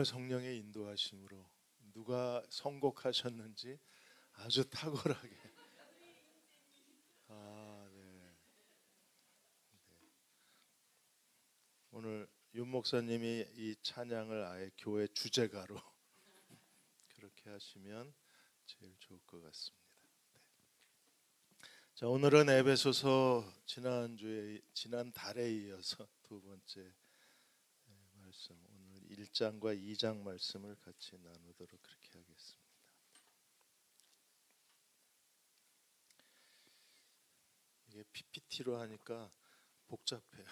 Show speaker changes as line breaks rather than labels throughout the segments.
정말 성령의 인도하심으로 누가 선곡하셨는지 아주 탁월하게 네. 오늘 윤 목사님이 이 찬양을 아예 교회 주제가로 그렇게 하시면 제일 좋을 것 같습니다. 자, 오늘은 에베소서 지난 달에 이어서 두 번째 말씀, 오늘 1장과 2장 말씀을 같이 나누도록 그렇게 하겠습니다. 이게 PPT로 하니까 복잡해요.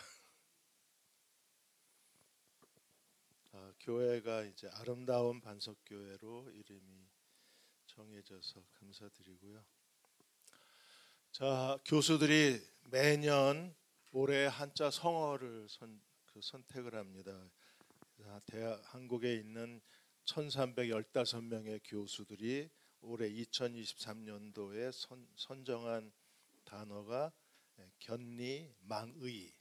교회가 이제 아름다운 반석교회로 이름이 정해져서 감사드리고요. 자, 교수들이 매년 올해 한자 성어를 선택을 합니다. 한국에 있는 1315명의 교수들이 올해 2023년도에 선정한 단어가 견리, 망의,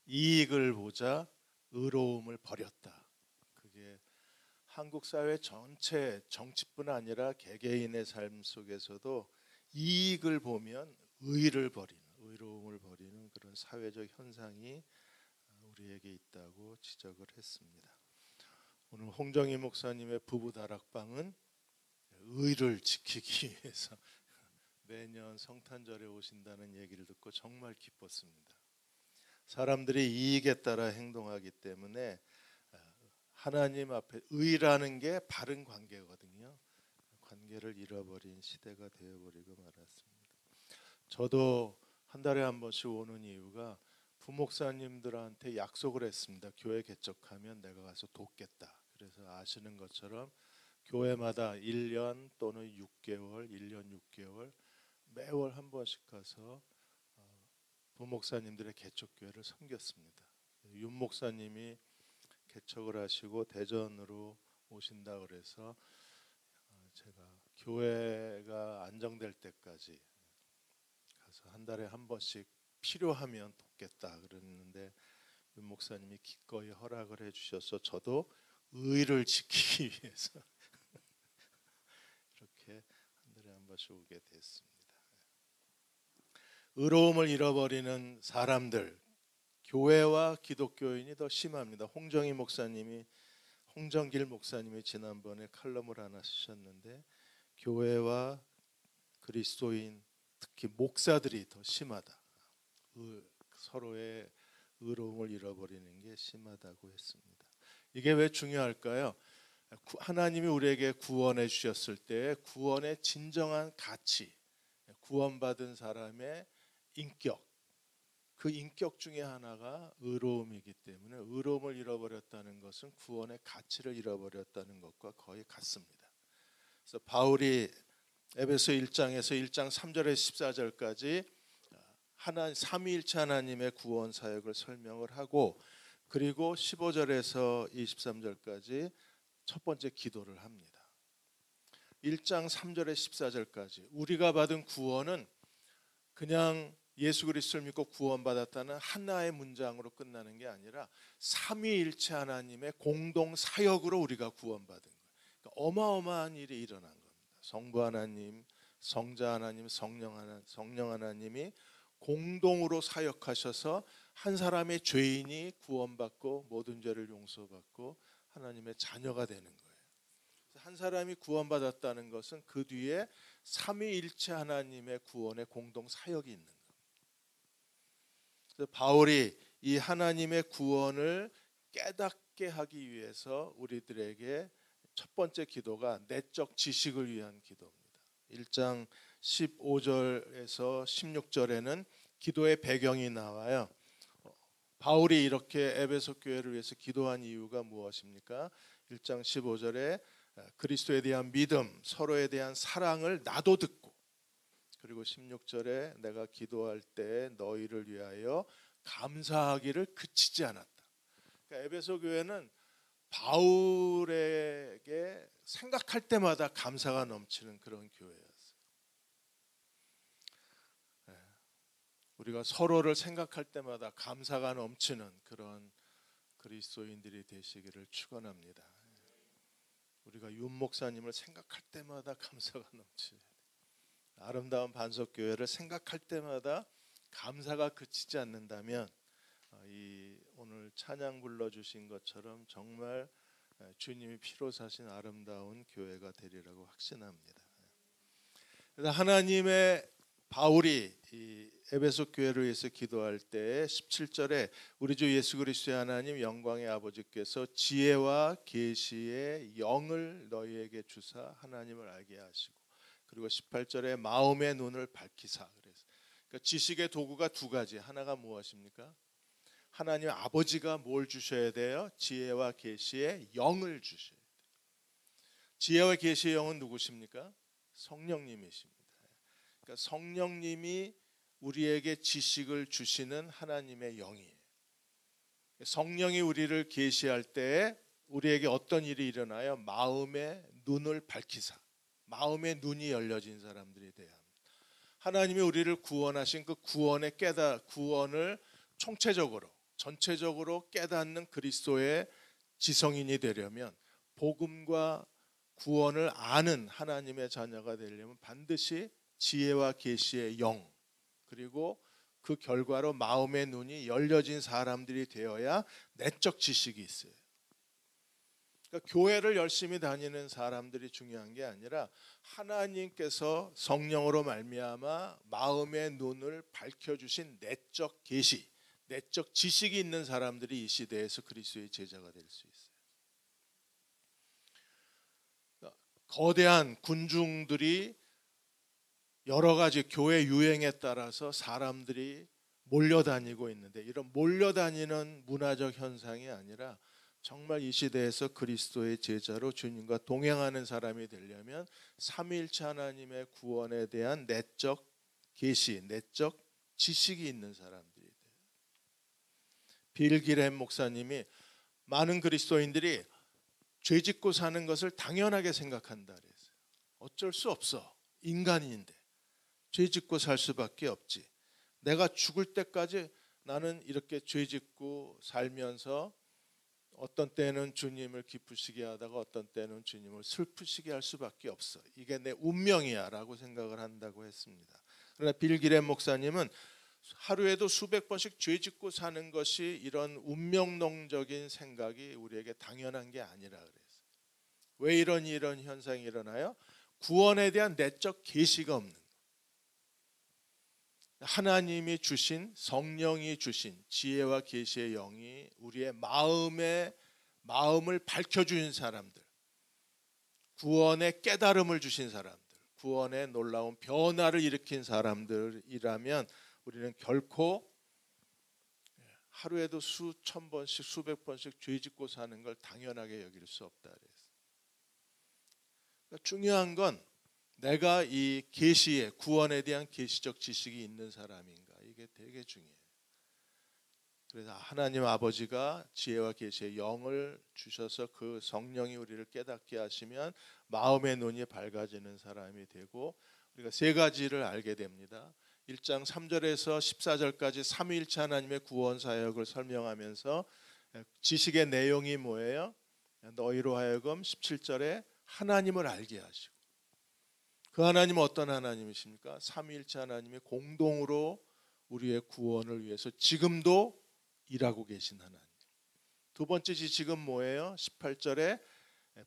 이익을 보자 의로움을 버렸다. 그게 한국 사회 전체, 정치뿐 아니라 개개인의 삶 속에서도 이익을 보면 의를 버리는, 의로움을 버리는 그런 사회적 현상이 우리에게 있다고 지적을 했습니다. 오늘 홍정희 목사님의 부부 다락방은 의를 지키기 위해서 매년 성탄절에 오신다는 얘기를 듣고 정말 기뻤습니다. 사람들이 이익에 따라 행동하기 때문에 하나님 앞에 의라는 게 바른 관계거든요. 관계를 잃어버린 시대가 되어버리고 말았습니다. 저도 한 달에 한 번씩 오는 이유가 부목사님들한테 약속을 했습니다. 교회 개척하면 내가 가서 돕겠다. 그래서 아시는 것처럼 교회마다 1년 또는 6개월, 1년 6개월 매월 한 번씩 가서 부목사님들의 개척교회를 섬겼습니다. 윤 목사님이 개척을 하시고 대전으로 오신다 그래서 제가 교회가 안정될 때까지 가서 한 달에 한 번씩 필요하면 돕겠다 그랬는데 윤 목사님이 기꺼이 허락을 해주셔서 저도 의를 지키기 위해서 이렇게 한 달에 한 번씩 오게 됐습니다. 의로움을 잃어버리는 사람들, 교회와 기독교인이 더 심합니다. 홍정길 목사님이 지난번에 칼럼을 하나 쓰셨는데 교회와 그리스도인, 특히 목사들이 더 심하다. 서로의 의로움을 잃어버리는 게 심하다고 했습니다. 이게 왜 중요할까요? 하나님이 우리에게 구원해 주셨을 때 구원의 진정한 가치, 구원받은 사람의 인격, 그 인격 중에 하나가 의로움이기 때문에 의로움을 잃어버렸다는 것은 구원의 가치를 잃어버렸다는 것과 거의 같습니다. 그래서 바울이 에베소 1장에서 1장 3절에서 14절까지 삼위일체 하나님의 구원 사역을 설명을 하고 그리고 15절에서 23절까지 첫 번째 기도를 합니다. 1장 3절에서 14절까지 우리가 받은 구원은 그냥 예수 그리스도를 믿고 구원받았다는 하나의 문장으로 끝나는 게 아니라 삼위일체 하나님의 공동 사역으로 우리가 구원받은 거예요. 그러니까 어마어마한 일이 일어난 겁니다. 성부 하나님, 성자 하나님, 성령 하나님이 공동으로 사역하셔서 한 사람의 죄인이 구원받고 모든 죄를 용서받고 하나님의 자녀가 되는 거예요. 한 사람이 구원받았다는 것은 그 뒤에 삼위일체 하나님의 구원의 공동 사역이 있는 거예요. 그래서 바울이 이 하나님의 구원을 깨닫게 하기 위해서 우리들에게 첫 번째 기도가 내적 지식을 위한 기도입니다. 1장 15절에서 16절에는 기도의 배경이 나와요. 바울이 이렇게 에베소 교회를 위해서 기도한 이유가 무엇입니까? 1장 15절에 그리스도에 대한 믿음, 서로에 대한 사랑을 나도 듣고 그리고 16절에 내가 기도할 때 너희를 위하여 감사하기를 그치지 않았다. 그러니까 에베소 교회는 바울에게 생각할 때마다 감사가 넘치는 그런 교회였어요. 우리가 서로를 생각할 때마다 감사가 넘치는 그런 그리스도인들이 되시기를 축원합니다. 우리가 윤 목사님을 생각할 때마다 감사가 넘치는 아름다운 반석교회를 생각할 때마다 감사가 그치지 않는다면 이 오늘 찬양 불러주신 것처럼 정말 주님이 피로 사신 아름다운 교회가 되리라고 확신합니다. 그래서 하나님의 바울이 이 에베소 교회를 위해서 기도할 때 17절에 우리 주 예수 그리스도의 하나님 영광의 아버지께서 지혜와 계시의 영을 너희에게 주사 하나님을 알게 하시고, 그리고 18절에 마음의 눈을 밝히사. 그러니까 지식의 도구가 두 가지. 하나가 무엇입니까? 하나님 아버지가 뭘 주셔야 돼요? 지혜와 계시의 영을 주셔야 돼요. 지혜와 계시의 영은 누구십니까? 성령님이십니다. 그러니까 성령님이 우리에게 지식을 주시는 하나님의 영이에요. 성령이 우리를 계시할 때 우리에게 어떤 일이 일어나요? 마음의 눈을 밝히사. 마음의 눈이 열려진 사람들이 돼야 합니다. 하나님이 우리를 구원하신 그 구원을 총체적으로 전체적으로 깨닫는 그리스도의 지성인이 되려면, 복음과 구원을 아는 하나님의 자녀가 되려면 반드시 지혜와 계시의 영, 그리고 그 결과로 마음의 눈이 열려진 사람들이 되어야 내적 지식이 있어요. 그러니까 교회를 열심히 다니는 사람들이 중요한 게 아니라 하나님께서 성령으로 말미암아 마음의 눈을 밝혀주신 내적 계시, 내적 지식이 있는 사람들이 이 시대에서 그리스도의 제자가 될 수 있어요. 거대한 군중들이 여러 가지 교회 유행에 따라서 사람들이 몰려다니고 있는데, 이런 몰려다니는 문화적 현상이 아니라 정말 이 시대에서 그리스도의 제자로 주님과 동행하는 사람이 되려면 삼위일체 하나님의 구원에 대한 내적 계시, 내적 지식이 있는 사람들이 돼요. 빌 기램 목사님이 많은 그리스도인들이 죄짓고 사는 것을 당연하게 생각한다 그랬어요. 어쩔 수 없어. 인간인데 죄짓고 살 수밖에 없지. 내가 죽을 때까지 나는 이렇게 죄짓고 살면서 어떤 때는 주님을 기쁘시게 하다가 어떤 때는 주님을 슬프시게 할 수밖에 없어. 이게 내 운명이야 라고 생각을 한다고 했습니다. 그러나 빌 기램 목사님은 하루에도 수백 번씩 죄짓고 사는 것이 이런 운명론적인 생각이 우리에게 당연한 게 아니라 그랬어요. 왜 이런 현상이 일어나요? 구원에 대한 내적 계시가 없는 거예요. 하나님이 주신, 성령이 주신 지혜와 계시의 영이 우리의 마음을 밝혀주신 사람들, 구원의 깨달음을 주신 사람들, 구원의 놀라운 변화를 일으킨 사람들이라면 우리는 결코 하루에도 수천 번씩 수백 번씩 죄짓고 사는 걸 당연하게 여길 수 없다 그랬어요. 그러니까 중요한 건 내가 이 계시의 구원에 대한 계시적 지식이 있는 사람인가, 이게 되게 중요해요. 그래서 하나님 아버지가 지혜와 계시의 영을 주셔서 그 성령이 우리를 깨닫게 하시면 마음의 눈이 밝아지는 사람이 되고, 우리가 세 가지를 알게 됩니다. 1장 3절에서 14절까지 삼위일체 하나님의 구원 사역을 설명하면서 지식의 내용이 뭐예요? 너희로 하여금 17절에 하나님을 알게 하시고, 그 하나님은 어떤 하나님이십니까? 삼위일체 하나님이 공동으로 우리의 구원을 위해서 지금도 일하고 계신 하나님. 두 번째 지식은 뭐예요? 18절에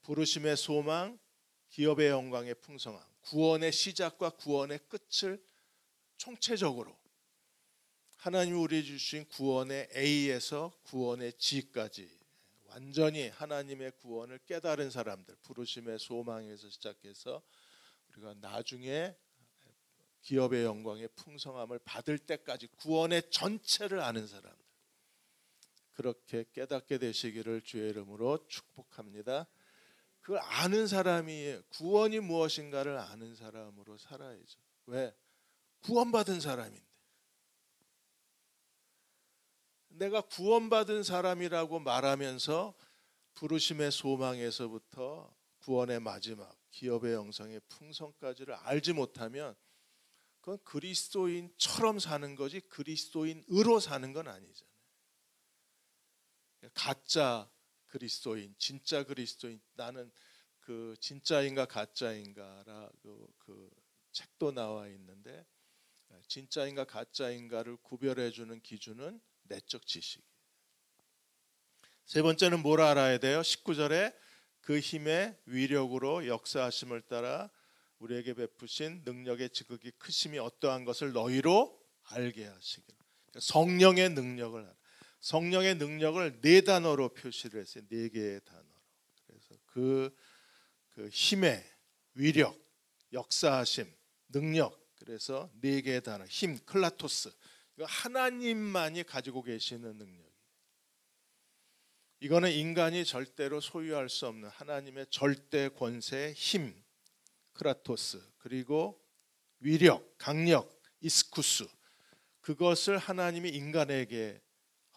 부르심의 소망, 기업의 영광의 풍성함, 구원의 시작과 구원의 끝을 총체적으로 하나님이 우리 주신 구원의 A에서 구원의 G까지 완전히 하나님의 구원을 깨달은 사람들, 부르심의 소망에서 시작해서 우리가 나중에 기업의 영광의 풍성함을 받을 때까지 구원의 전체를 아는 사람들, 그렇게 깨닫게 되시기를 주의 이름으로 축복합니다. 그걸 아는 사람이, 구원이 무엇인가를 아는 사람으로 살아야죠. 왜? 구원받은 사람인데. 내가 구원받은 사람이라고 말하면서 부르심의 소망에서부터 구원의 마지막, 기업의 영성의 풍성까지를 알지 못하면 그건 그리스도인처럼 사는 거지 그리스도인으로 사는 건 아니잖아요. 가짜 그리스도인, 진짜 그리스도인, 나는 그 진짜인가 가짜인가라고 그 책도 나와 있는데, 진짜인가 가짜인가를 구별해주는 기준은 내적 지식. 세 번째는 뭘 알아야 돼요? 19절에 그 힘의 위력으로 역사하심을 따라 우리에게 베푸신 능력의 지극히 크심이 어떠한 것을 너희로 알게 하시기를. 성령의 능력을 알아. 성령의 능력을 네 단어로 표시를 했어요. 네 개의 단어로. 그래서 그 힘의 위력, 역사하심, 능력. 그래서 네 개의 단어. 힘, 클라토스. 이거 하나님만이 가지고 계시는 능력이에요. 이거는 인간이 절대로 소유할 수 없는 하나님의 절대 권세의 힘, 크라토스, 그리고 위력, 강력, 이스쿠스. 그것을 하나님이 인간에게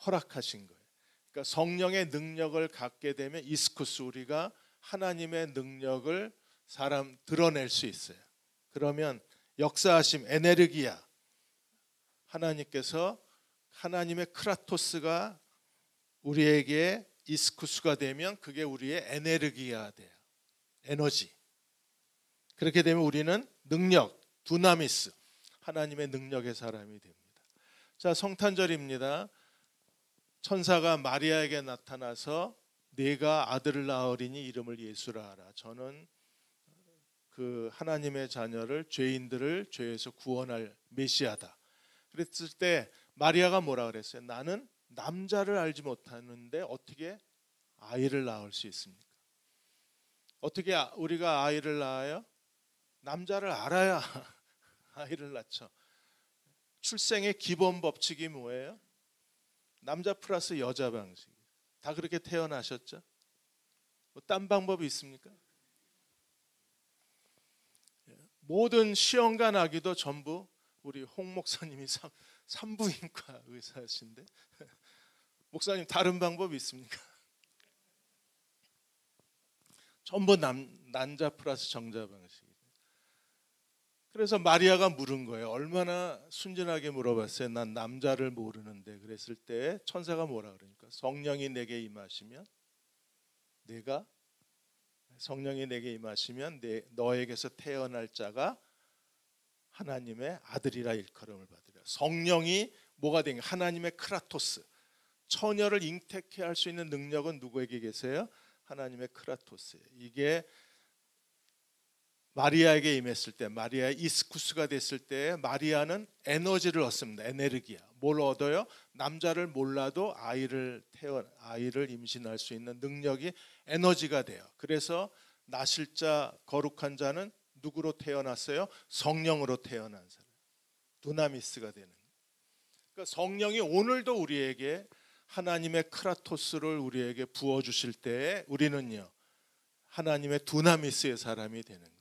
허락하신 거예요. 그러니까 성령의 능력을 갖게 되면 이스쿠스, 우리가 하나님의 능력을 사람 드러낼 수 있어요. 그러면 역사하심, 에네르기야, 하나님께서 하나님의 크라토스가 우리에게 이스쿠스가 되면 그게 우리의 에네르기가 돼요. 에너지. 그렇게 되면 우리는 능력, 두나미스, 하나님의 능력의 사람이 됩니다. 자, 성탄절입니다. 천사가 마리아에게 나타나서 네가 아들을 낳으리니 이름을 예수라 하라. 저는 그 하나님의 자녀를, 죄인들을 죄에서 구원할 메시아다. 그랬을 때 마리아가 뭐라 그랬어요? 나는 남자를 알지 못하는데 어떻게 아이를 낳을 수 있습니까? 어떻게 우리가 아이를 낳아요? 남자를 알아야 아이를 낳죠. 출생의 기본 법칙이 뭐예요? 남자 플러스 여자 방식. 다 그렇게 태어나셨죠? 뭐 딴 방법이 있습니까? 모든 시험관 아기도 전부, 우리 홍 목사님이 산부인과 의사신데 목사님 다른 방법이 있습니까? 전부 난자 플러스 정자 방식이에요. 그래서 마리아가 물은 거예요. 얼마나 순진하게 물어봤어요. 난 남자를 모르는데. 그랬을 때 천사가 뭐라 그러니까 성령이 내게 임하시면 너에게서 태어날 자가 하나님의 아들이라 일컬음을 받으리라. 성령이 뭐가 된 게 하나님의 크라토스. 처녀를 잉태케 할 수 있는 능력은 누구에게 계세요? 하나님의 크라토스예요. 이게 마리아에게 임했을 때, 마리아의 이스쿠스가 됐을 때 마리아는 에너지를 얻습니다. 에네르기야. 뭘 얻어요? 남자를 몰라도 아이를 임신할 수 있는 능력이 에너지가 돼요. 그래서 나실 자, 거룩한 자는 누구로 태어났어요? 성령으로 태어난 사람. 두나미스가 되는 거예요. 그러니까 성령이 오늘도 우리에게 하나님의 크라토스를 우리에게 부어주실 때 우리는요, 하나님의 두나미스의 사람이 되는 거예요.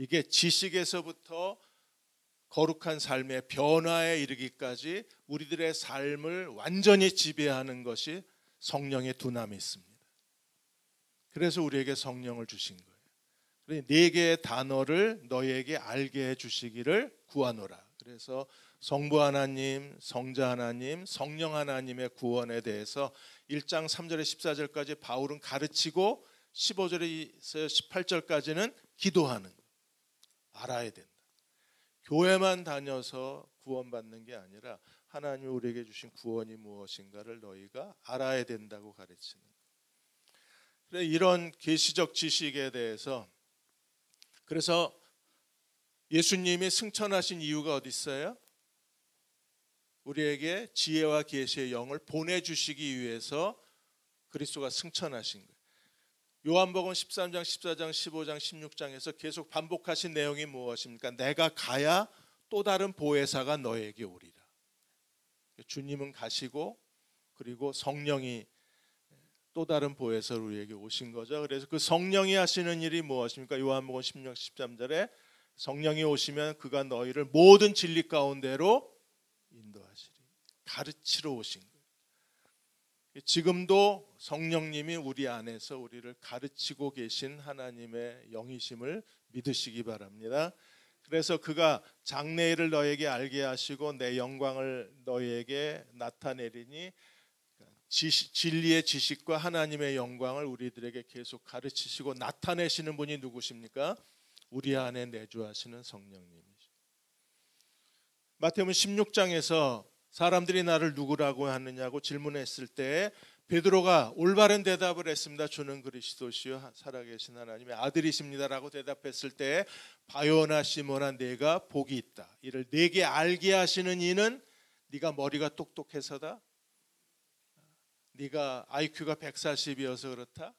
이게 지식에서부터 거룩한 삶의 변화에 이르기까지 우리들의 삶을 완전히 지배하는 것이 성령의 두나미스입니다. 그래서 우리에게 성령을 주신 거예요. 네 개의 단어를 너희에게 알게 해주시기를 구하노라. 그래서 성부 하나님, 성자 하나님, 성령 하나님의 구원에 대해서 1장 3절에 14절까지 바울은 가르치고 15절에서 18절까지는 기도하는 거예요. 알아야 된다. 교회만 다녀서 구원받는 게 아니라 하나님이 우리에게 주신 구원이 무엇인가를 너희가 알아야 된다고 가르치는 거예요. 이런 계시적 지식에 대해서, 그래서 예수님이 승천하신 이유가 어디 있어요? 우리에게 지혜와 계시의 영을 보내주시기 위해서 그리스도가 승천하신 거예요. 요한복음 13장, 14장, 15장, 16장에서 계속 반복하신 내용이 무엇입니까? 내가 가야 또 다른 보혜사가 너에게 오리라. 주님은 가시고 그리고 성령이 또 다른 보혜사로 우리에게 오신 거죠. 그래서 그 성령이 하시는 일이 무엇입니까? 요한복음 16, 13절에 성령이 오시면 그가 너희를 모든 진리 가운데로 인도하시리. 가르치러 오신 거예요. 지금도 성령님이 우리 안에서 우리를 가르치고 계신 하나님의 영이심을 믿으시기 바랍니다. 그래서 그가 장래일을 너에게 알게 하시고 내 영광을 너에게 나타내리니 진리의 지식과 하나님의 영광을 우리들에게 계속 가르치시고 나타내시는 분이 누구십니까? 우리 안에 내주하시는 성령님이죠. 마태복음 16장에서 사람들이 나를 누구라고 하느냐고 질문했을 때 베드로가 올바른 대답을 했습니다. 주는 그리스도시요 살아계신 하나님의 아들이십니다라고 대답했을 때 바요나 시몬아 네가 복이 있다. 이를 내게 알게 하시는 이는 네가 머리가 똑똑해서다. 네가 IQ가 140이어서 그렇다.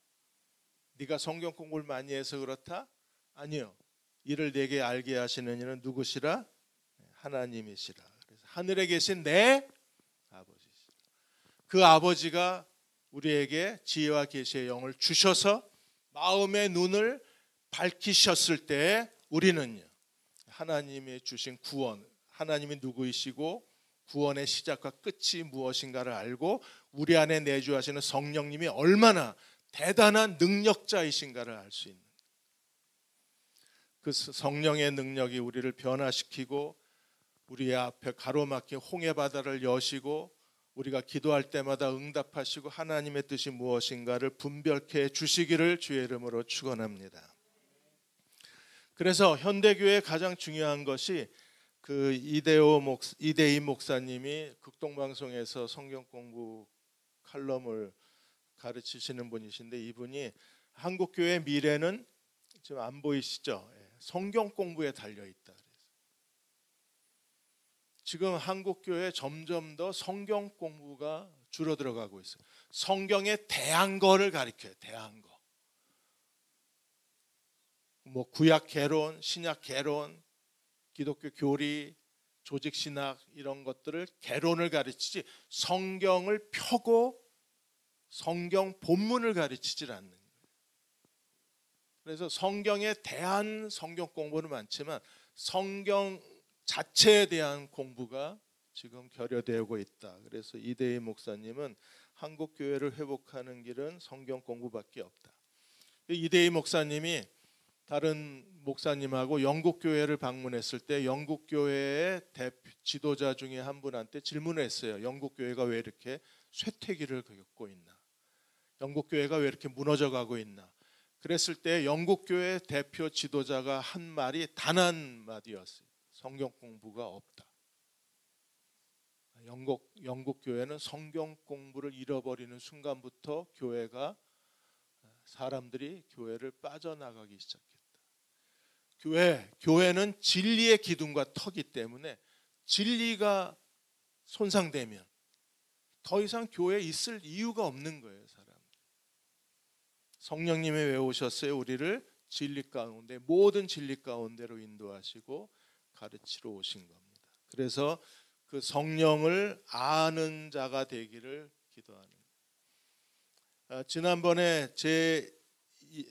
네가 성경 공부를 많이 해서 그렇다. 아니요. 이를 내게 알게 하시는 이는 누구시라? 하나님이시라. 그래서 하늘에 계신 내 아버지시라. 그 아버지가 우리에게 지혜와 계시의 영을 주셔서 마음의 눈을 밝히셨을 때 우리는요, 하나님이 주신 구원, 하나님이 누구이시고 구원의 시작과 끝이 무엇인가를 알고 우리 안에 내주하시는 성령님이 얼마나 대단한 능력자이신가를 알 수 있는, 그 성령의 능력이 우리를 변화시키고 우리의 앞에 가로막힌 홍해 바다를 여시고 우리가 기도할 때마다 응답하시고 하나님의 뜻이 무엇인가를 분별케 해주시기를 주의 이름으로 축원합니다. 그래서 현대교회의 가장 중요한 것이 그 이대희 목사님이 극동방송에서 성경 공부 칼럼을 가르치시는 분이신데, 이분이 한국교회의 미래는 지금 안 보이시죠? 성경 공부에 달려있다. 지금 한국교회 점점 더 성경 공부가 줄어들어가고 있어요. 성경에 대한 거를 가르쳐요. 대한 거. 뭐 구약 개론, 신약 개론, 기독교 교리, 조직 신학 이런 것들을 개론을 가르치지 성경을 펴고 성경 본문을 가르치질 않는 거예요. 그래서 성경에 대한 성경 공부는 많지만 성경 자체에 대한 공부가 지금 결여되고 있다. 그래서 이대희 목사님은 한국 교회를 회복하는 길은 성경 공부밖에 없다. 이대희 목사님이 다른 목사님하고 영국 교회를 방문했을 때 영국 교회의 지도자 중에 한 분한테 질문을 했어요. 영국 교회가 왜 이렇게 쇠퇴기를 겪고 있나? 영국 교회가 왜 이렇게 무너져 가고 있나? 그랬을 때 영국 교회 대표 지도자가 한 말이 단 한 마디였어요. 성경 공부가 없다. 영국 교회는 성경 공부를 잃어버리는 순간부터 사람들이 교회를 빠져나가기 시작했다. 교회는 진리의 기둥과 터기 때문에 진리가 손상되면 더 이상 교회에 있을 이유가 없는 거예요, 사람. 성령님이 왜 오셨어요? 우리를 진리 가운데, 모든 진리 가운데로 인도하시고 가르치러 오신 겁니다. 그래서 그 성령을 아는 자가 되기를 기도하는 거예요. 지난번에 제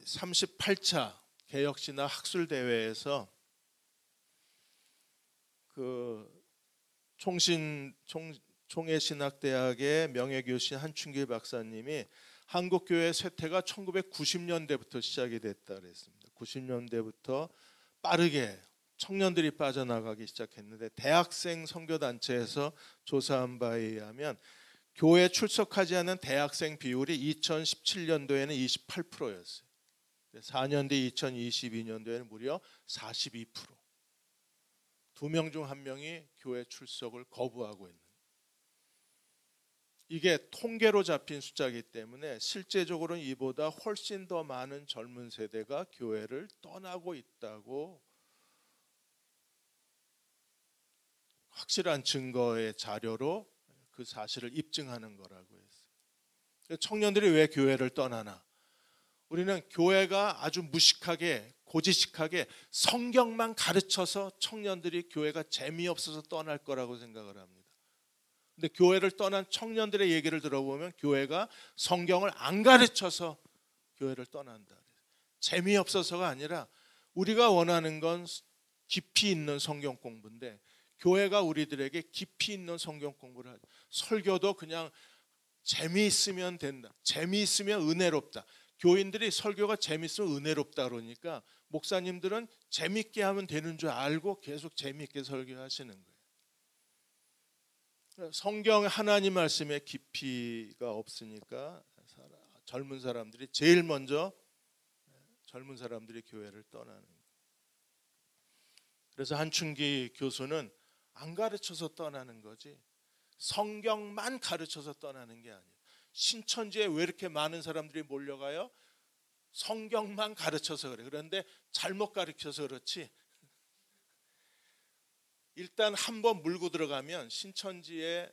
38차 개혁신학 학술대회에서 그 총회신학대학의 명예교신 한춘길 박사님이 한국교회 쇠퇴가 1990년대부터 시작이 됐다 그랬습니다. 90년대부터 빠르게 청년들이 빠져나가기 시작했는데, 대학생 선교단체에서 조사한 바에 의하면 교회 출석하지 않은 대학생 비율이 2017년도에는 28%였어요. 4년 뒤 2022년도에는 무려 42%. 2명 중 1명이 교회 출석을 거부하고 있는. 이게 통계로 잡힌 숫자이기 때문에 실제적으로는 이보다 훨씬 더 많은 젊은 세대가 교회를 떠나고 있다고 확실한 증거의 자료로 그 사실을 입증하는 거라고 했어요. 청년들이 왜 교회를 떠나나? 우리는 교회가 아주 무식하게 고지식하게 성경만 가르쳐서 청년들이 교회가 재미없어서 떠날 거라고 생각을 합니다. 근데 교회를 떠난 청년들의 얘기를 들어보면 교회가 성경을 안 가르쳐서 교회를 떠난다. 재미없어서가 아니라 우리가 원하는 건 깊이 있는 성경 공부인데, 교회가 우리들에게 깊이 있는 성경 공부를 하죠. 설교도 그냥 재미있으면 된다. 재미있으면 은혜롭다. 교인들이 설교가 재미있으면 은혜롭다 그러니까 목사님들은 재미있게 하면 되는 줄 알고 계속 재미있게 설교하시는 거예요. 성경 하나님 말씀에 깊이가 없으니까 젊은 사람들이 제일 먼저 젊은 사람들이 교회를 떠나는 거예요. 그래서 한춘기 교수는 안 가르쳐서 떠나는 거지 성경만 가르쳐서 떠나는 게 아니에요. 신천지에 왜 이렇게 많은 사람들이 몰려가요? 성경만 가르쳐서 그래. 그런데 잘못 가르쳐서 그렇지. 일단 한번 물고 들어가면 신천지에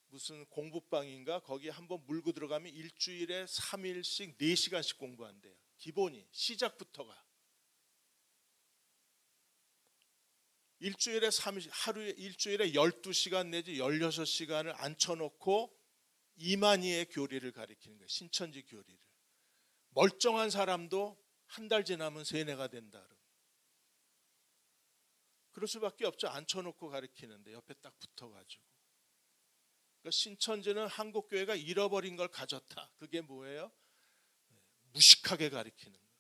무슨 공부방인가 거기 한번 물고 들어가면 일주일에 3일씩 4시간씩 공부한대요. 기본이 시작부터가 일주일에 3일 하루에 일주일에 12시간 내지 16시간을 앉혀놓고 이만희의 교리를 가리키는 거예요. 신천지 교리를. 멀쩡한 사람도 한 달 지나면 세뇌가 된다. 그럴 수밖에 없죠. 앉혀놓고 가리키는데 옆에 딱 붙어가지고. 그러니까 신천지는 한국교회가 잃어버린 걸 가졌다. 그게 뭐예요? 무식하게 가리키는 거예요.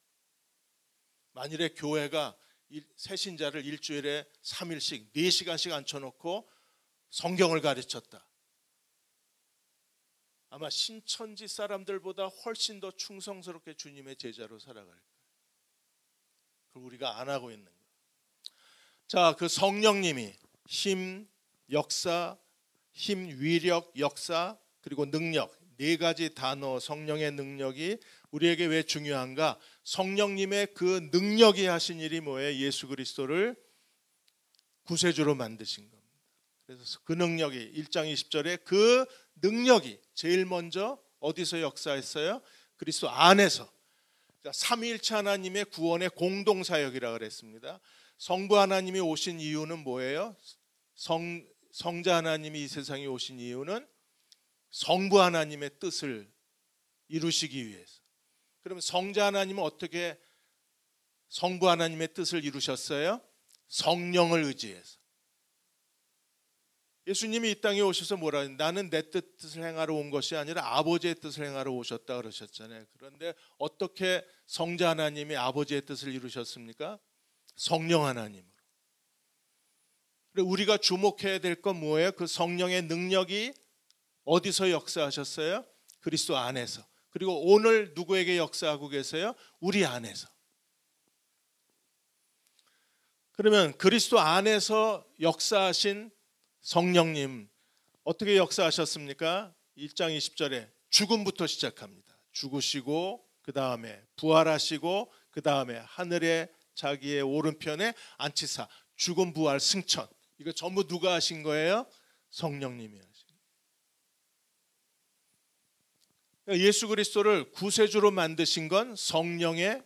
만일에 교회가 새신자를 일주일에 3일씩 4시간씩 앉혀놓고 성경을 가르쳤다. 아마 신천지 사람들보다 훨씬 더 충성스럽게 주님의 제자로 살아갈 거예요. 그걸 우리가 안 하고 있는 거예요. 자, 그 성령님이 힘, 역사, 힘, 위력, 역사, 그리고 능력 4가지 단어 성령의 능력이 우리에게 왜 중요한가? 성령님의 그 능력이 하신 일이 뭐예요? 예수 그리스도를 구세주로 만드신 겁니다. 그래서 그 능력이 1장 20절에 그 능력이 제일 먼저 어디서 역사했어요? 그리스도 안에서. 삼위일체 하나님의 구원의 공동사역이라고 그랬습니다. 성부 하나님이 오신 이유는 뭐예요? 성자 하나님이 이 세상에 오신 이유는 성부 하나님의 뜻을 이루시기 위해서. 그러면 성자 하나님은 어떻게 성부 하나님의 뜻을 이루셨어요? 성령을 의지해서. 예수님이 이 땅에 오셔서 뭐라 했는데 나는 내 뜻을 행하러 온 것이 아니라 아버지의 뜻을 행하러 오셨다 그러셨잖아요. 그런데 어떻게 성자 하나님이 아버지의 뜻을 이루셨습니까? 성령 하나님으로. 우리가 주목해야 될 건 뭐예요? 그 성령의 능력이 어디서 역사하셨어요? 그리스도 안에서. 그리고 오늘 누구에게 역사하고 계세요? 우리 안에서. 그러면 그리스도 안에서 역사하신 성령님 어떻게 역사하셨습니까? 1장 20절에 죽음부터 시작합니다. 죽으시고 그 다음에 부활하시고 그 다음에 하늘에 자기의 오른편에 앉히사 죽음 부활 승천. 이거 전부 누가 하신 거예요? 성령님이 하신 거예요. 예수 그리스도를 구세주로 만드신 건 성령의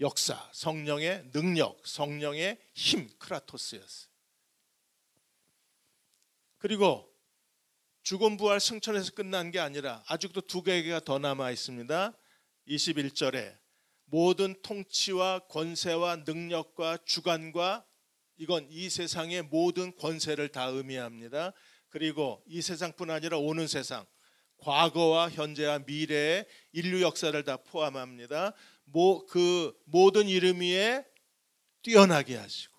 역사, 성령의 능력, 성령의 힘, 크라토스였어요. 그리고 죽음 부활 승천에서 끝난 게 아니라 아직도 2개가 더 남아 있습니다. 21절에 모든 통치와 권세와 능력과 주관과 이건 이 세상의 모든 권세를 다 의미합니다. 그리고 이 세상뿐 아니라 오는 세상, 과거와 현재와 미래의 인류 역사를 다 포함합니다. 그 모든 이름 위에 뛰어나게 하시고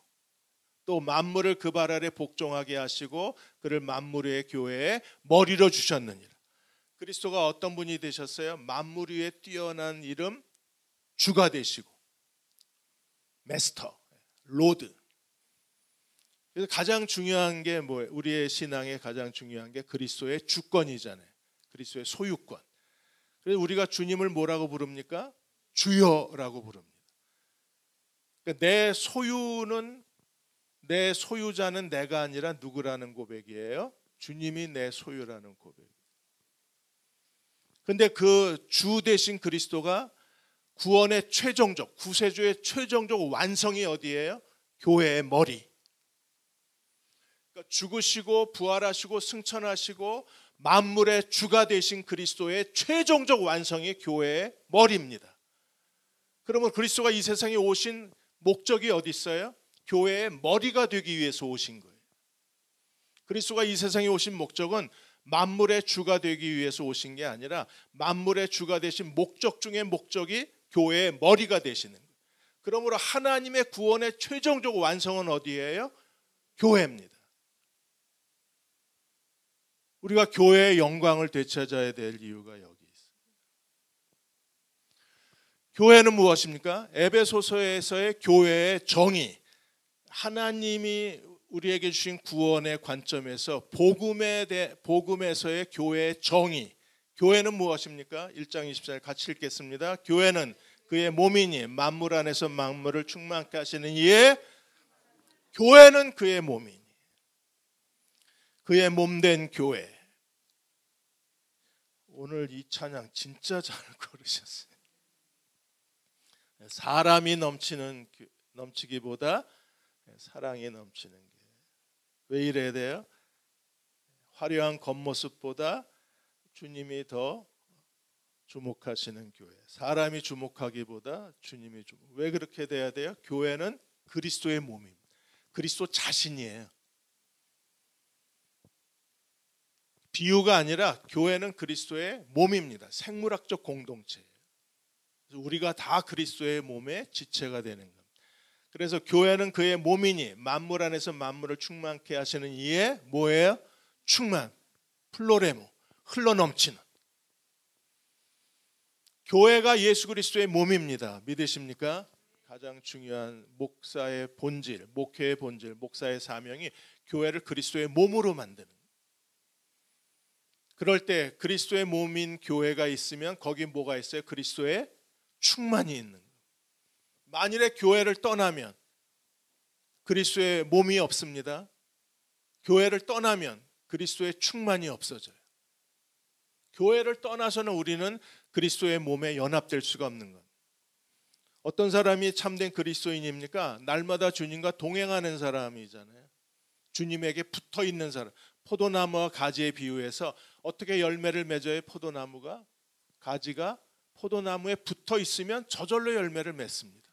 또 만물을 그 발 아래 복종하게 하시고 그를 만물 위의 교회의 머리로 주셨느니라. 그리스도가 어떤 분이 되셨어요? 만물 위에 뛰어난 이름 주가 되시고 마스터, 로드. 그래서 가장 중요한 게 뭐예요? 우리의 신앙에 가장 중요한 게 그리스도의 주권이잖아요. 그리스도의 소유권. 그래서 우리가 주님을 뭐라고 부릅니까? 주여라고 부릅니다. 그러니까 내 소유자는 내가 아니라 누구라는 고백이에요? 주님이 내 소유라는 고백이에요. 그런데 그 주 대신 그리스도가 구원의 최종적, 구세주의 최종적 완성이 어디예요? 교회의 머리. 그러니까 죽으시고 부활하시고 승천하시고 만물의 주가 되신 그리스도의 최종적 완성이 교회의 머리입니다. 그러면 그리스도가 이 세상에 오신 목적이 어디 있어요? 교회의 머리가 되기 위해서 오신 거예요. 그리스도가 이 세상에 오신 목적은 만물의 주가 되기 위해서 오신 게 아니라 만물의 주가 되신 목적 중에 목적이 교회의 머리가 되시는 거예요. 그러므로 하나님의 구원의 최종적 완성은 어디예요? 교회입니다. 우리가 교회의 영광을 되찾아야 될 이유가 여기 있습니다. 교회는 무엇입니까? 에베소서에서의 교회의 정의, 하나님이 우리에게 주신 구원의 관점에서 복음에서의 교회의 정의, 교회는 무엇입니까? 1장 24절 같이 읽겠습니다. 교회는 그의 몸이니 만물 안에서 만물을 충만케 하시는 이에, 교회는 그의 몸이니, 그의 몸된 교회. 오늘 이 찬양 진짜 잘 고르셨어요. 사람이 넘치기보다 사랑이 넘치는 게. 왜 이래야 돼요? 화려한 겉모습보다 주님이 더 주목하시는 교회. 사람이 주목하기보다 주님이 주목. 왜 그렇게 돼야 돼요? 교회는 그리스도의 몸입니다. 그리스도 자신이에요. 비유가 아니라 교회는 그리스도의 몸입니다. 생물학적 공동체예요. 우리가 다 그리스도의 몸의 지체가 되는 겁니다. 그래서 교회는 그의 몸이니 만물 안에서 만물을 충만케 하시는 이에 뭐예요? 충만, 플로레모, 흘러넘치는. 교회가 예수 그리스도의 몸입니다. 믿으십니까? 가장 중요한 목사의 본질, 목회의 본질, 목사의 사명이 교회를 그리스도의 몸으로 만드는. 그럴 때 그리스도의 몸인 교회가 있으면 거기 뭐가 있어요? 그리스도의 충만이 있는 거예요. 만일에 교회를 떠나면 그리스도의 몸이 없습니다. 교회를 떠나면 그리스도의 충만이 없어져요. 교회를 떠나서는 우리는 그리스도의 몸에 연합될 수가 없는 것. 어떤 사람이 참된 그리스도인입니까? 날마다 주님과 동행하는 사람이잖아요. 주님에게 붙어 있는 사람. 포도나무와 가지에 비유해서 어떻게 열매를 맺어야 포도나무가, 가지가 포도나무에 붙어 있으면 저절로 열매를 맺습니다.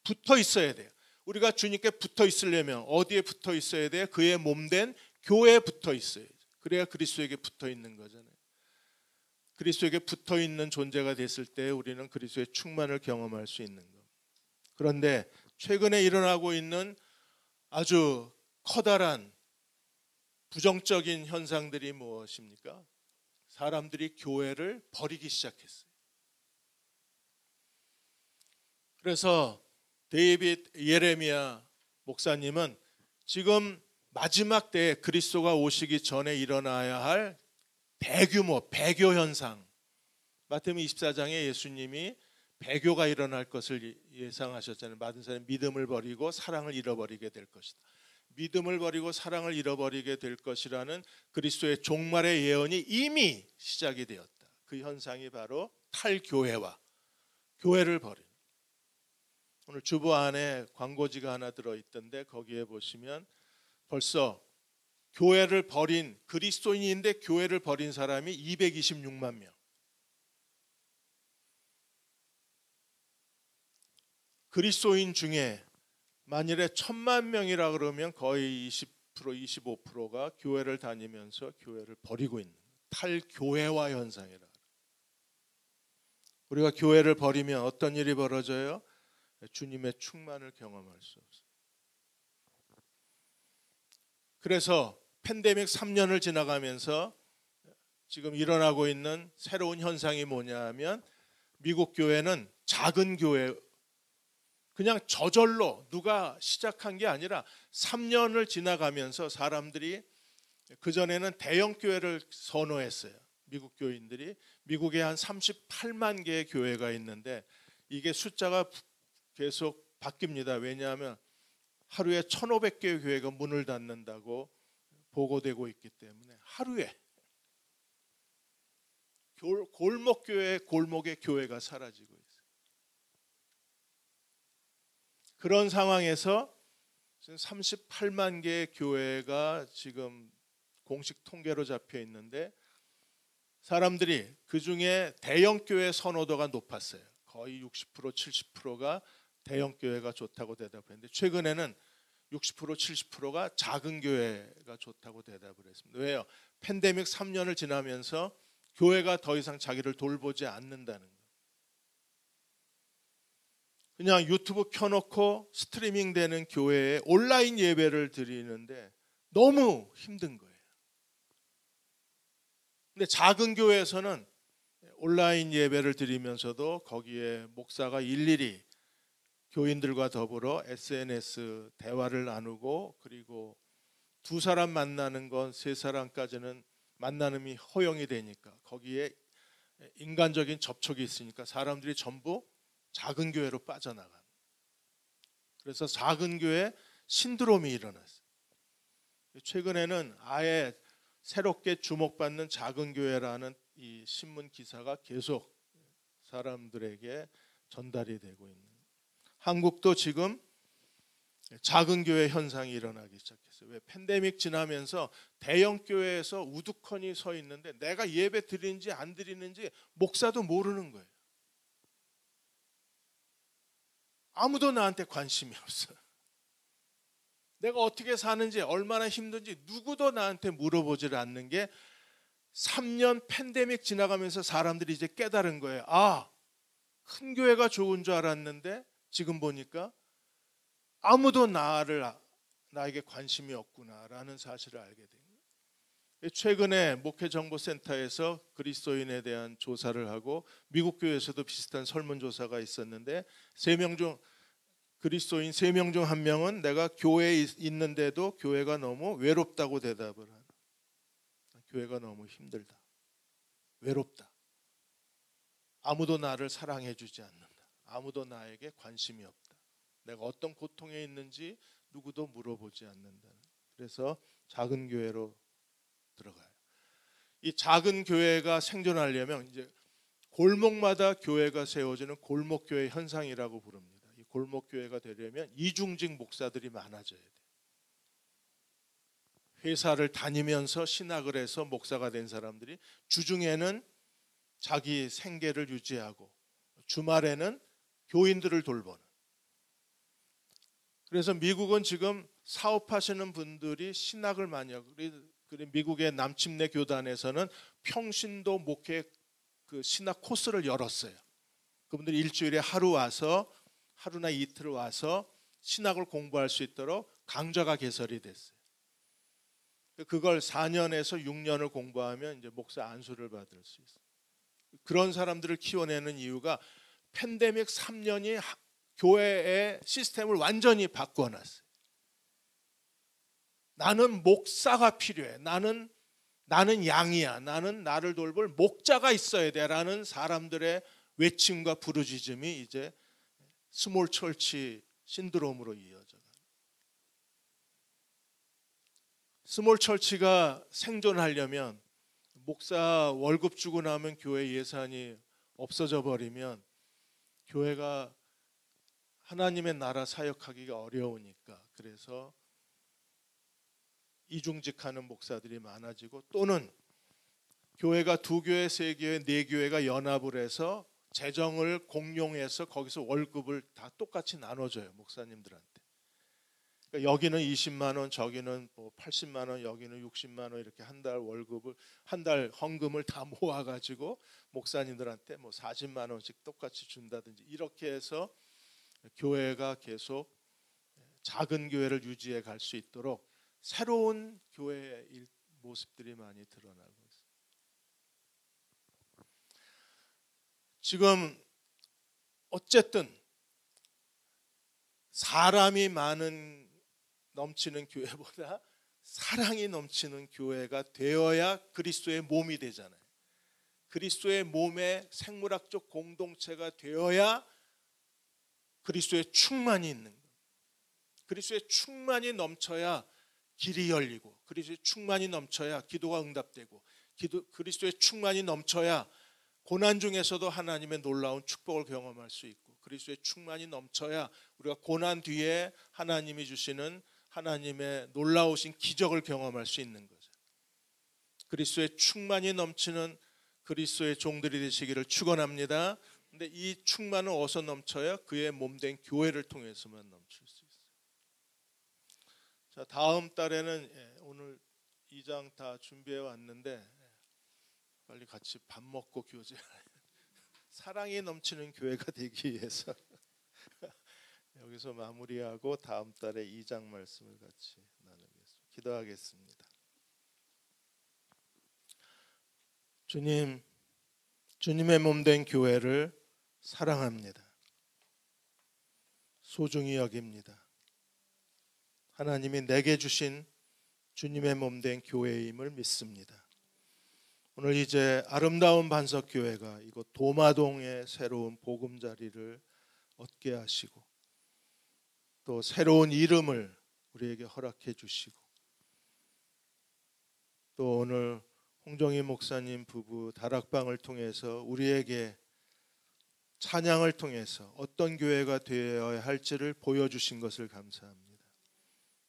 붙어 있어야 돼요. 우리가 주님께 붙어 있으려면 어디에 붙어 있어야 돼요? 그의 몸된 교회에 붙어 있어야죠. 그래야 그리스도에게 붙어 있는 거잖아요. 그리스도에게 붙어 있는 존재가 됐을 때 우리는 그리스도의 충만을 경험할 수 있는 것. 그런데 최근에 일어나고 있는 아주 커다란 부정적인 현상들이 무엇입니까? 사람들이 교회를 버리기 시작했어요. 그래서 데이빗 예레미야 목사님은 지금 마지막 때에 그리스도가 오시기 전에 일어나야 할 대규모 배교 현상, 마태복음 24장에 예수님이 배교가 일어날 것을 예상하셨잖아요. 많은 사람이 믿음을 버리고 사랑을 잃어버리게 될 것이다. 믿음을 버리고 사랑을 잃어버리게 될 것이라는 그리스도의 종말의 예언이 이미 시작이 되었다. 그 현상이 바로 탈교회와 교회를 버린. 오늘 주보 안에 광고지가 하나 들어있던데 거기에 보시면 벌써 교회를 버린, 그리스도인인데 교회를 버린 사람이 226만 명. 그리스도인 중에 만일에 1000만 명이라 그러면 거의 20%, 25%가 교회를 다니면서 교회를 버리고 있는 탈교회화 현상이라. 우리가 교회를 버리면 어떤 일이 벌어져요? 주님의 충만을 경험할 수 없어요. 그래서 팬데믹 3년을 지나가면서 지금 일어나고 있는 새로운 현상이 뭐냐면 미국 교회는 작은 교회, 그냥 저절로 누가 시작한 게 아니라 3년을 지나가면서 사람들이, 그전에는 대형 교회를 선호했어요. 미국 교인들이. 미국에 한 38만 개의 교회가 있는데 이게 숫자가 계속 바뀝니다. 왜냐하면 하루에 1,500개의 교회가 문을 닫는다고 보고되고 있기 때문에 하루에 골목교회 골목의 교회가 사라지고 있어요. 그런 상황에서 38만 개의 교회가 지금 공식 통계로 잡혀 있는데 사람들이 그중에 대형 교회 선호도가 높았어요. 거의 60%, 70%가 대형 교회가 좋다고 대답했는데 최근에는 60%, 70%가 작은 교회가 좋다고 대답을 했습니다. 왜요? 팬데믹 3년을 지나면서 교회가 더 이상 자기를 돌보지 않는다는 거예요. 그냥 유튜브 켜놓고 스트리밍 되는 교회에 온라인 예배를 드리는데 너무 힘든 거예요. 근데 작은 교회에서는 온라인 예배를 드리면서도 거기에 목사가 일일이 교인들과 더불어 SNS 대화를 나누고, 그리고 두 사람 만나는 건 세 사람까지는 만나는이 허용이 되니까 거기에 인간적인 접촉이 있으니까 사람들이 전부 작은 교회로 빠져나가는. 그래서 작은 교회 신드롬이 일어났어요. 최근에는 아예 새롭게 주목받는 작은 교회라는 이 신문 기사가 계속 사람들에게 전달이 되고 있는. 한국도 지금 작은 교회 현상이 일어나기 시작했어요. 왜? 팬데믹 지나면서 대형 교회에서 우두커니 서 있는데 내가 예배 드리는지 안 드리는지 목사도 모르는 거예요. 아무도 나한테 관심이 없어요. 내가 어떻게 사는지, 얼마나 힘든지 누구도 나한테 물어보질 않는 게 3년 팬데믹 지나가면서 사람들이 이제 깨달은 거예요. 아, 큰 교회가 좋은 줄 알았는데 지금 보니까 아무도 나에게 관심이 없구나라는 사실을 알게 된 거예요. 최근에 목회정보센터에서 그리스도인에 대한 조사를 하고 미국 교회에서도 비슷한 설문조사가 있었는데 그리스도인 3명 중 1명은 내가 교회에 있는데도 교회가 너무 외롭다고 대답을 하는. 교회가 너무 힘들다. 외롭다. 아무도 나를 사랑해 주지 않는다. 아무도 나에게 관심이 없다. 내가 어떤 고통에 있는지 누구도 물어보지 않는다. 그래서 작은 교회로 들어가요. 이 작은 교회가 생존하려면 이제 골목마다 교회가 세워지는 골목교회 현상이라고 부릅니다. 이 골목교회가 되려면 이중직 목사들이 많아져야 돼요. 회사를 다니면서 신학을 해서 목사가 된 사람들이 주중에는 자기 생계를 유지하고 주말에는 교인들을 돌보는. 그래서 미국은 지금 사업하시는 분들이 신학을 많이 하고, 그리고 미국의 남침내 교단에서는 평신도 목회 그 신학 코스를 열었어요. 그분들이 일주일에 하루나 이틀 와서 신학을 공부할 수 있도록 강좌가 개설이 됐어요. 그걸 4년에서 6년을 공부하면 이제 목사 안수를 받을 수 있어요. 그런 사람들을 키워내는 이유가 팬데믹 3년이 교회의 시스템을 완전히 바꿔놨어요. 나는 목사가 필요해. 나는 양이야. 나는 나를 돌볼 목자가 있어야 돼라는 사람들의 외침과 부르짖음이 이제 스몰 철치 신드롬으로 이어져요. 스몰 철치가 생존하려면 목사 월급 주고 나면 교회 예산이 없어져 버리면 교회가 하나님의 나라 사역하기가 어려우니까, 그래서 이중직하는 목사들이 많아지고, 또는 교회가 2교회, 3교회, 4교회가 연합을 해서 재정을 공용해서 거기서 월급을 다 똑같이 나눠줘요, 목사님들한테. 그러니까 여기는 20만 원, 저기는 뭐 80만 원, 여기는 60만 원, 이렇게 한 달 헌금을 다 모아가지고 목사님들한테 뭐 40만 원씩 똑같이 준다든지, 이렇게 해서 교회가 계속 작은 교회를 유지해 갈 수 있도록 새로운 교회의 모습들이 많이 드러나고 있습니다. 지금 어쨌든 사람이 넘치는 교회보다 사랑이 넘치는 교회가 되어야 그리스도의 몸이 되잖아요. 그리스도의 몸의 생물학적 공동체가 되어야 그리스도의 충만이 있는 거예요. 그리스도의 충만이 넘쳐야 길이 열리고, 그리스도의 충만이 넘쳐야 기도가 응답되고, 그리스도의 충만이 넘쳐야 고난 중에서도 하나님의 놀라운 축복을 경험할 수 있고, 그리스도의 충만이 넘쳐야 우리가 고난 뒤에 하나님이 주시는 하나님의 놀라우신 기적을 경험할 수 있는 거죠. 그리스도의 충만이 넘치는 그리스도의 종들이 되시기를 축원합니다. 근데 이 충만은 어디서 넘쳐야? 그의 몸된 교회를 통해서만 넘칠 수 있어요. 자, 다음 달에는 오늘 2장 다 준비해 왔는데 빨리 같이 밥 먹고 교제. 사랑이 넘치는 교회가 되기 위해서 여기서 마무리하고 다음 달에 2장 말씀을 같이 나누겠습니다. 기도하겠습니다. 주님, 주님의 몸 된 교회를 사랑합니다. 소중히 여깁니다. 하나님이 내게 주신 주님의 몸 된 교회임을 믿습니다. 오늘 이제 아름다운 반석교회가 이곳 도마동의 새로운 보금자리를 얻게 하시고 또 새로운 이름을 우리에게 허락해 주시고 또 오늘 홍정희 목사님 부부 다락방을 통해서 우리에게 찬양을 통해서 어떤 교회가 되어야 할지를 보여주신 것을 감사합니다.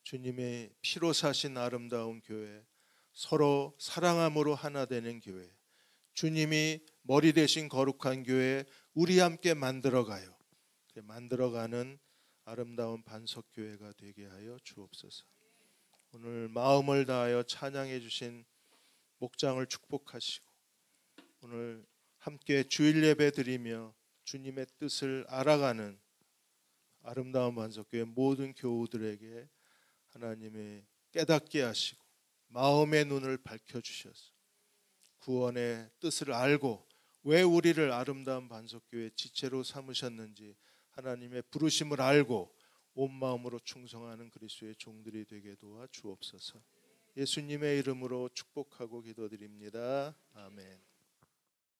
주님의 피로 사신 아름다운 교회, 서로 사랑함으로 하나 되는 교회, 주님이 머리 대신 거룩한 교회 우리 함께 만들어가요. 만들어가는 아름다운 반석교회가 되게 하여 주옵소서. 오늘 마음을 다하여 찬양해 주신 목장을 축복하시고 오늘 함께 주일 예배 드리며 주님의 뜻을 알아가는 아름다운 반석교회 모든 교우들에게 하나님의 깨닫게 하시고 마음의 눈을 밝혀주셔서 구원의 뜻을 알고 왜 우리를 아름다운 반석교회 지체로 삼으셨는지 하나님의 부르심을 알고 온 마음으로 충성하는 그리스도의 종들이 되게 도와 주옵소서. 예수님의 이름으로 축복하고 기도드립니다. 아멘.